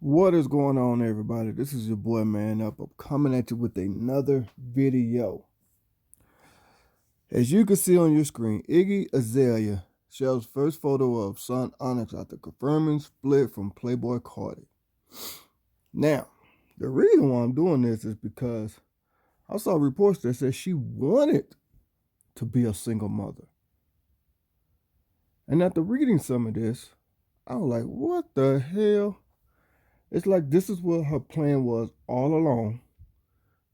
What is going on, everybody? This is your boy Man Up. I'm coming at you with another video. As you can see on your screen, Iggy Azalea shares first photo of son Onyx after confirming split from Playboy Cardi. Now, the reason why I'm doing this is because I saw reports that said she wanted to be a single mother. And after reading some of this, I was like, what the hell? It's like this is what her plan was all along,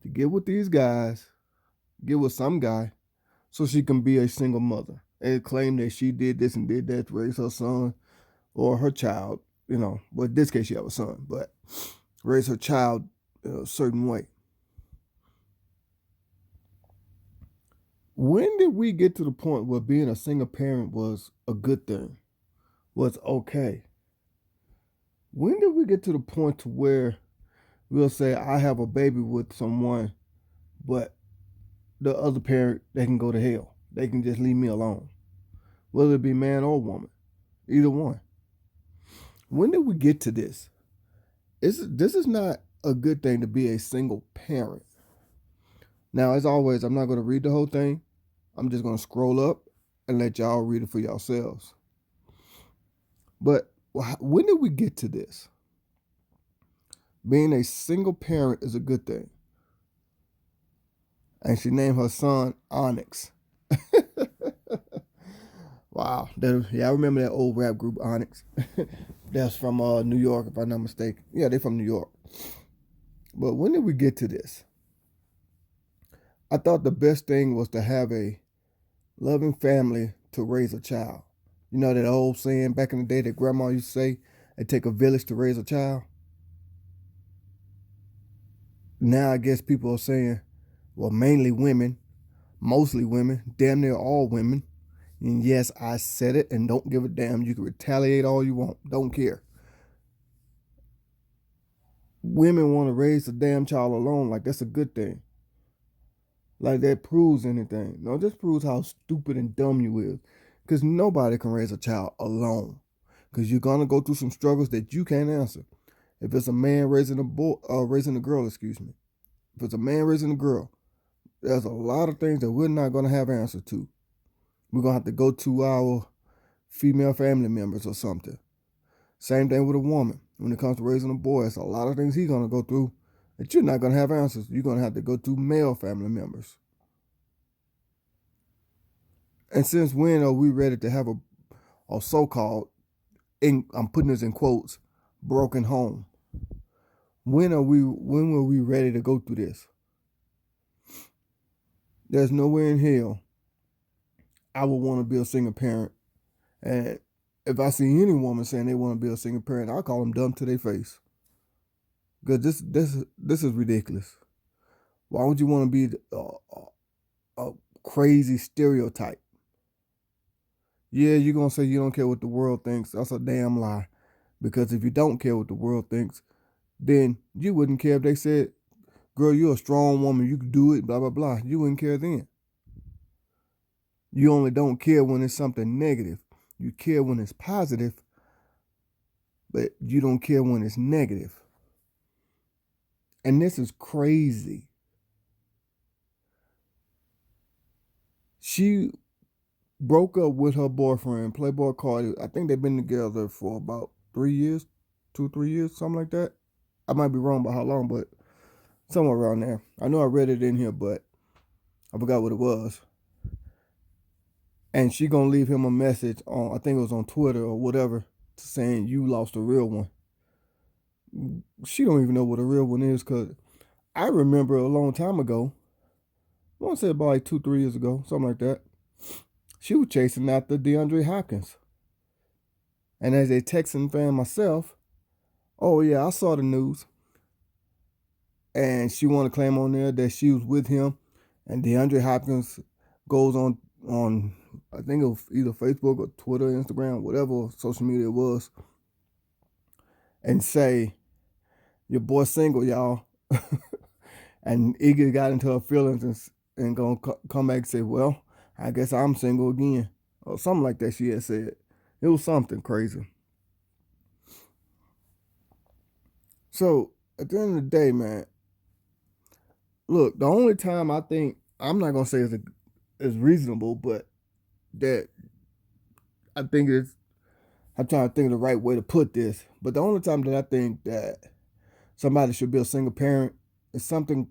to get with these guys, get with some guy, so she can be a single mother and claim that she did this and did that to raise her son or her child. Well, in this case, she have a son, but raise her child a certain way. When did we get to the point where being a single parent was a good thing, was okay? When did we get to the point to where we'll say, I have a baby with someone, but the other parent, they can go to hell. They can just leave me alone. Whether it be man or woman, either one. When did we get to this? This is not a good thing to be a single parent. Now, as always, I'm not going to read the whole thing. I'm just going to scroll up and let y'all read it for yourselves. But when did we get to this? Being a single parent is a good thing. And she named her son Onyx. Wow. I remember that old rap group Onyx. That's from New York, if I'm not mistaken. Yeah, they're from New York. But when did we get to this? I thought the best thing was to have a loving family to raise a child. You know that old saying back in the day that grandma used to say, it take a village to raise a child? Now I guess people are saying, well, mainly women, mostly women, damn near all women. And yes, I said it and don't give a damn. You can retaliate all you want. Don't care. Women want to raise the damn child alone like that's a good thing. Like that proves anything. No, this proves how stupid and dumb you is. Because nobody can raise a child alone. Because you're gonna go through some struggles that you can't answer. If it's a man raising a boy, raising a girl, excuse me. If it's a man raising a girl, there's a lot of things that we're not gonna have answer to. We're gonna have to go to our female family members or something. Same thing with a woman. When it comes to raising a boy, it's a lot of things he's gonna go through that you're not gonna have answers. You're gonna have to go to male family members. And since when are we ready to have a so-called, I'm putting this in quotes, broken home? When were we ready to go through this? There's nowhere in hell I would want to be a single parent. And if I see any woman saying they want to be a single parent, I'll call them dumb to their face. Because this is ridiculous. Why would you want to be a crazy stereotype? Yeah, you're going to say you don't care what the world thinks. That's a damn lie. Because if you don't care what the world thinks, then you wouldn't care if they said, girl, you're a strong woman, you can do it, blah, blah, blah. You wouldn't care then. You only don't care when it's something negative. You care when it's positive, but you don't care when it's negative. And this is crazy. She broke up with her boyfriend, Playboy Cardi. I think they've been together for about 3 years, 3 years, something like that. I might be wrong about how long, but somewhere around there. I know I read it in here, but I forgot what it was. And she gonna leave him a message on, I think it was on Twitter or whatever, saying you lost a real one. She don't even know what a real one is, because I remember a long time ago, I want to say about like 2, 3 years ago, something like that, she was chasing after DeAndre Hopkins. And as a Texan fan myself, oh yeah, I saw the news. And she wanted to claim on there that she was with him, and DeAndre Hopkins goes on I think it was either Facebook or Twitter, Instagram, whatever social media it was, and say, your boy single, y'all. And Iggy got into her feelings and gonna come back and say, well, I guess I'm single again. Or something like that she had said. It was something crazy. So at the end of the day, man, look, the only time I think I'm not gonna say is reasonable, but that I think it's I'm trying to think of the right way to put this. But the only time that I think that somebody should be a single parent is something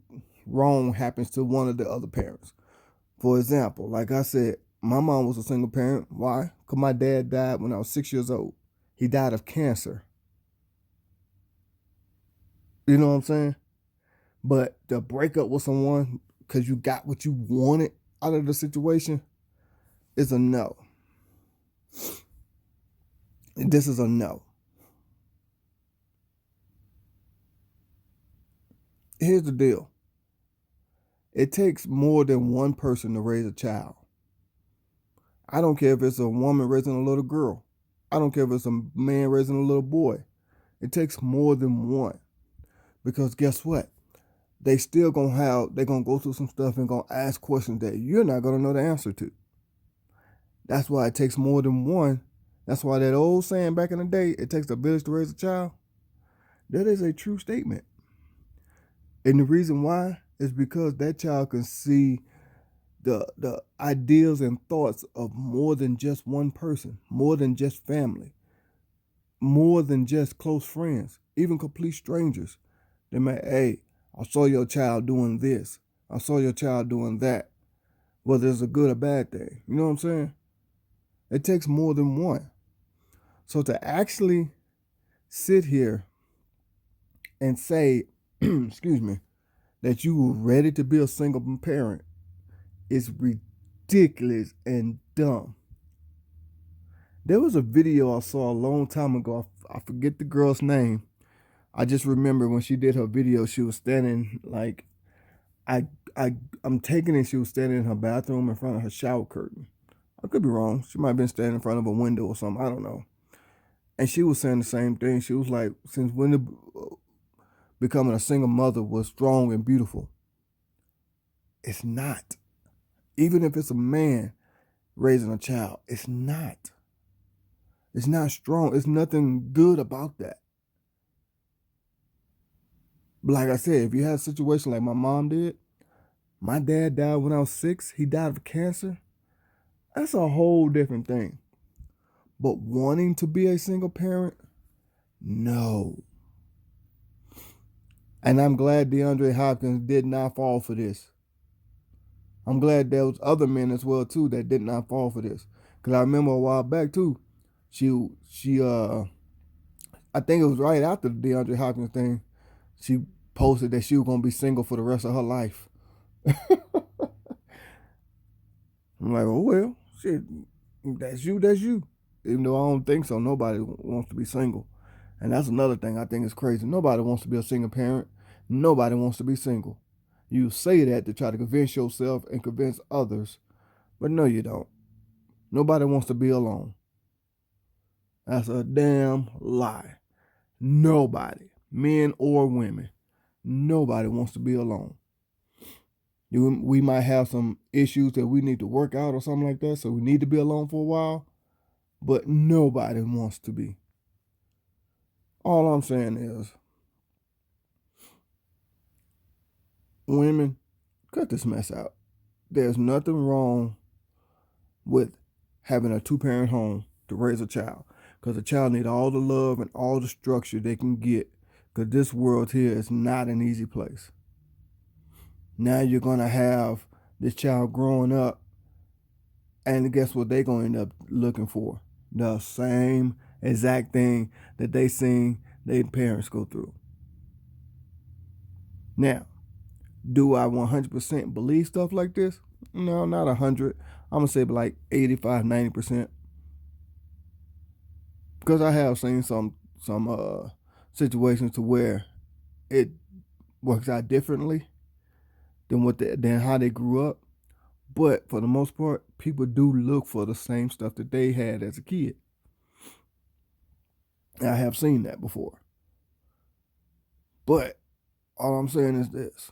wrong happens to one of the other parents. For example, like I said, my mom was a single parent. Why? Because my dad died when I was 6 years old. He died of cancer. You know what I'm saying? But to break up with someone because you got what you wanted out of the situation is a no. This is a no. Here's the deal. It takes more than one person to raise a child. I don't care if it's a woman raising a little girl. I don't care if it's a man raising a little boy. It takes more than one. Because guess what? They're gonna go through some stuff and gonna ask questions that you're not gonna know the answer to. That's why it takes more than one. That's why that old saying back in the day, it takes a village to raise a child. That is a true statement. And the reason why is because that child can see the ideas and thoughts of more than just one person, more than just family, more than just close friends, even complete strangers. They may, hey, I saw your child doing this. I saw your child doing that. Whether it's a good or bad thing. You know what I'm saying? It takes more than one. So to actually sit here and say, excuse me, that you were ready to be a single parent is ridiculous and dumb. There was a video I saw a long time ago. I forget the girl's name. I just remember when she did her video, she was standing like I I I'm taking it. She was standing in her bathroom in front of her shower curtain. I could be wrong. She might have been standing in front of a window or something. I don't know. And she was saying the same thing. She was like, since when becoming a single mother was strong and beautiful? It's not. Even if it's a man raising a child, it's not. It's not strong. It's nothing good about that. But like I said, if you had a situation like my mom did, my dad died when I was 6. He died of cancer. That's a whole different thing. But wanting to be a single parent, no. And I'm glad DeAndre Hopkins did not fall for this. I'm glad there was other men as well too that did not fall for this. Cause I remember a while back too, she I think it was right after the DeAndre Hopkins thing, she posted that she was gonna be single for the rest of her life. I'm like, oh well, shit, that's you, that's you. Even though I don't think so, nobody wants to be single. And that's another thing I think is crazy. Nobody wants to be a single parent. Nobody wants to be single. You say that to try to convince yourself and convince others, but no, you don't. Nobody wants to be alone. That's a damn lie. Nobody, men or women, nobody wants to be alone. We might have some issues that we need to work out or something like that, so we need to be alone for a while, but nobody wants to be. All I'm saying is, women, cut this mess out. There's nothing wrong with having a two-parent home to raise a child, because a child needs all the love and all the structure they can get, because this world here is not an easy place. Now you're going to have this child growing up, and guess what they're going to end up looking for? The same exact thing that they seen their parents go through. Now, do I 100% believe stuff like this? No, not 100. I'm going to say like 85, 90%. Because I have seen some situations to where it works out differently than how they grew up. But for the most part, people do look for the same stuff that they had as a kid. I have seen that before. But all I'm saying is this.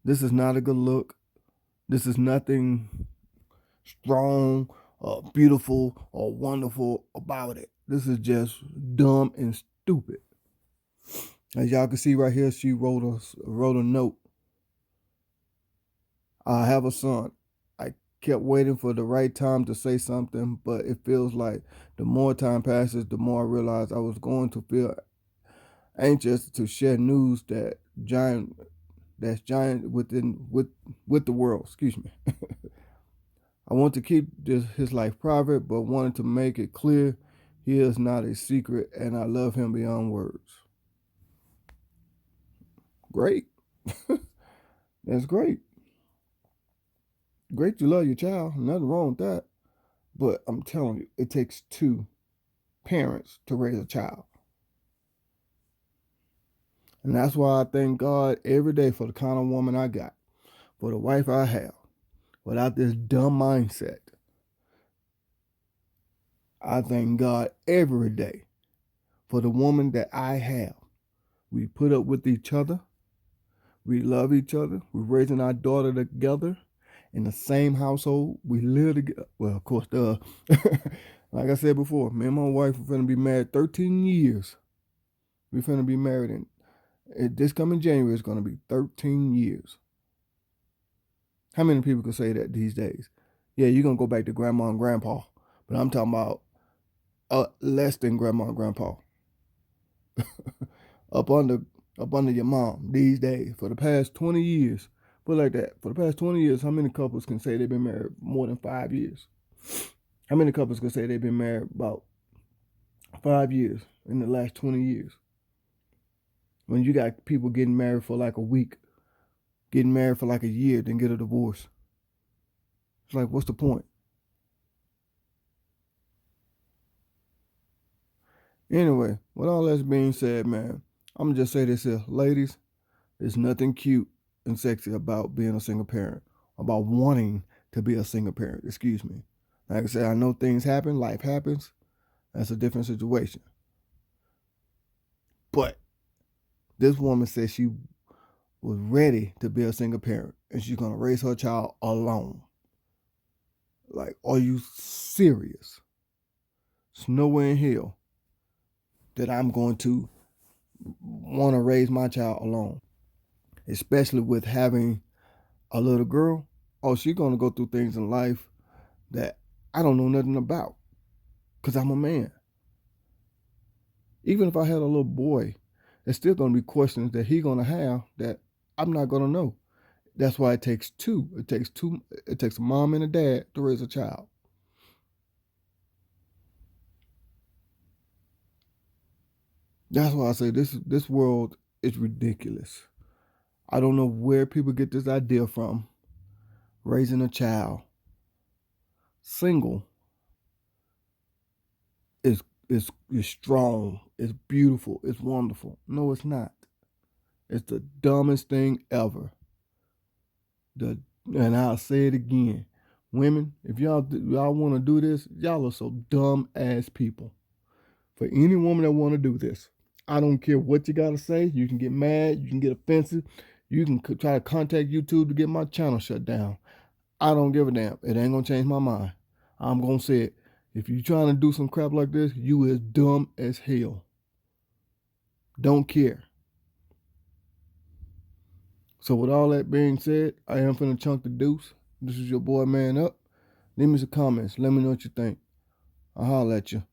This is not a good look. This is nothing strong or beautiful or wonderful about it. This is just dumb and stupid. As y'all can see right here, she wrote a note. I have a son. I kept waiting for the right time to say something, but it feels like the more time passes, the more I realize I was going to feel anxious to share news that's giant with the world. Excuse me. I want to keep his life private, but wanted to make it clear he is not a secret, and I love him beyond words. Great. That's great. Great to love your child. Nothing wrong with that. But I'm telling you, it takes two parents to raise a child. And that's why I thank God every day for the kind of woman I got, for the wife I have, without this dumb mindset. I thank God every day for the woman that I have. We put up with each other. We love each other. We're raising our daughter together in the same household. We live together. Well, of course, like I said before, me and my wife are going to be married 13 years. We're going to be married this coming January is going to be 13 years. How many people can say that these days? Yeah, you're going to go back to grandma and grandpa. But I'm talking about less than grandma and grandpa. up under your mom these days for the past 20 years. Put it like that. For the past 20 years, how many couples can say they've been married more than 5 years? How many couples can say they've been married about 5 years in the last 20 years? When you got people getting married for like a week, getting married for like a year, then get a divorce. It's like, what's the point? Anyway, with all that being said, man, I'm going to just say this here. Ladies, there's nothing cute and sexy about being a single parent, about wanting to be a single parent. Excuse me. Like I said, I know things happen, life happens. That's a different situation. But this woman said she was ready to be a single parent and she's going to raise her child alone. Like, are you serious? There's nowhere in hell that I'm going to want to raise my child alone, especially with having a little girl. Oh, she's going to go through things in life that I don't know nothing about because I'm a man. Even if I had a little boy, there's still going to be questions that he's going to have that I'm not going to know. That's why it takes two. It takes a mom and a dad to raise a child. That's why I say this world is ridiculous. I don't know where people get this idea from. Raising a child single is strong, it's beautiful, it's wonderful. No, it's not. It's the dumbest thing ever. And I'll say it again. Women, if y'all want to do this, y'all are so dumb ass people. For any woman that want to do this, I don't care what you got to say. You can get mad, you can get offensive, you can try to contact YouTube to get my channel shut down. I don't give a damn. It ain't gonna change my mind. I'm gonna say it. If you trying to do some crap like this, you is dumb as hell. Don't care. So with all that being said, I am finna chunk the deuce. This is your boy Man Up. Leave me some comments. Let me know what you think. I'll holler at you.